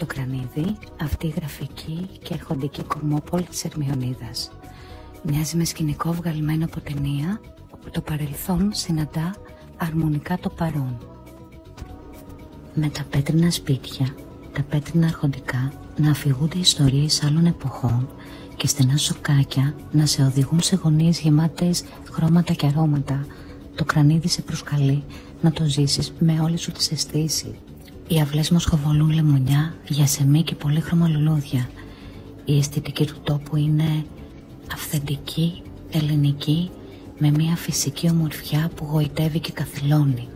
Το κρανίδι, αυτή η γραφική και αρχοντική κομμόπολη της Ερμιονίδας. Μοιάζει με σκηνικό βγαλμένο από ταινία, όπου το παρελθόν συναντά αρμονικά το παρόν. Με τα πέτρινα σπίτια, τα πέτρινα αρχοντικά να αφηγούνται ιστορίες άλλων εποχών και στενά σοκάκια να σε οδηγούν σε γωνίες γεμάτες χρώματα και αρώματα, το κρανίδι σε προσκαλεί να το ζήσεις με όλες σου τις αισθήσεις. Οι αυλές μοσχοβολούν λεμονιά, γιασεμί και πολύχρωμα λουλούδια. Η αισθητική του τόπου είναι αυθεντική, ελληνική, με μια φυσική ομορφιά που γοητεύει και καθυλώνει.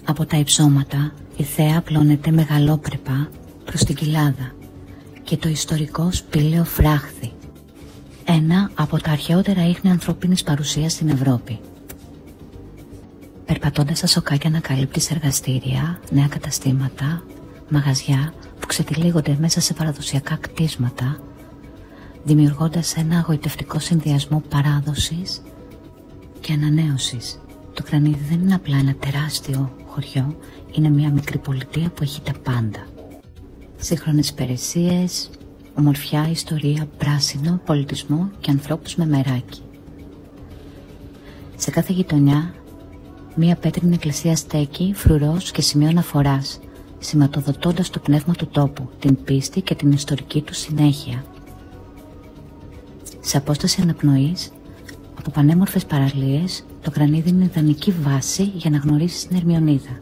Από τα υψώματα η θέα απλώνεται μεγαλόπρεπα προς την κοιλάδα και το ιστορικό σπήλαιο Φράχθη, ένα από τα αρχαιότερα ίχνη ανθρωπίνης παρουσίας στην Ευρώπη. Περπατώντας στα σοκάκια ανακαλύπτεις εργαστήρια, νέα καταστήματα, μαγαζιά που ξετυλίγονται μέσα σε παραδοσιακά κτίσματα, δημιουργώντας ένα αγωιτευτικό συνδυασμό παράδοσης και ανανέωσης. Το κρανίδι δεν είναι απλά ένα τεράστιο χωριό, είναι μια μικρή πολιτεία που έχει τα πάντα. Σύγχρονες υπηρεσίες, ομορφιά, ιστορία, πράσινο, πολιτισμό και ανθρώπους με μεράκι. Σε κάθε γειτονιά μία πέτρινη εκκλησία στέκει, φρουρός και σημείο αναφοράς, σηματοδοτώντας το πνεύμα του τόπου, την πίστη και την ιστορική του συνέχεια. Σε απόσταση αναπνοής, από πανέμορφες παραλίες, το κρανίδι είναι ιδανική βάση για να γνωρίσεις την Ερμιονίδα.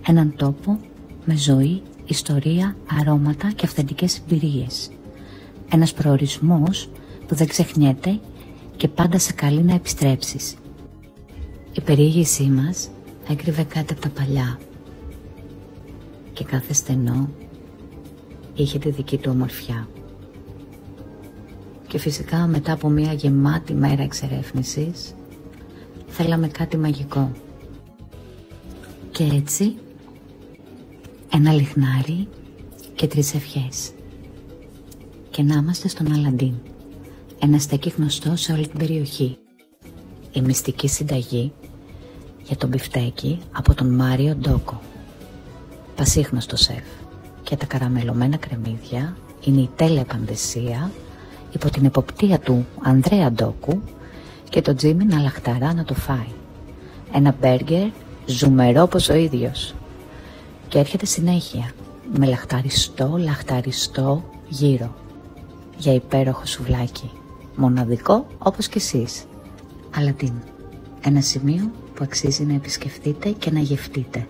Έναν τόπο με ζωή, ιστορία, αρώματα και αυθεντικές εμπειρίες. Ένας προορισμός που δεν ξεχνιέται και πάντα σε καλεί να επιστρέψεις. Η περιήγησή μας έκρυβε κάτι από τα παλιά και κάθε στενό είχε τη δική του ομορφιά. Και φυσικά μετά από μια γεμάτη μέρα εξερεύνησης θέλαμε κάτι μαγικό. Και έτσι ένα λιχνάρι και 3 ευχές. Και να είμαστε στον Αλαντίν, ένα στέκι γνωστό σε όλη την περιοχή. Η μυστική συνταγή για τον μπιφτέκι από τον Μάριο Ντόκο, πασίχνωστο σεφ, και τα καραμελωμένα κρεμμύδια είναι η τέλεια παντεσία υπό την εποπτεία του Ανδρέα Ντόκου και το Τζίμι να λαχταρά να το φάει. Ένα μπέργκερ ζουμερό όπως ο ίδιος. Και έρχεται συνέχεια με λαχταριστό γύρο για υπέροχο σουβλάκι, μοναδικό όπως κι εσείς. Αλαντίν, ένα σημείο που αξίζει να επισκεφτείτε και να γευτείτε.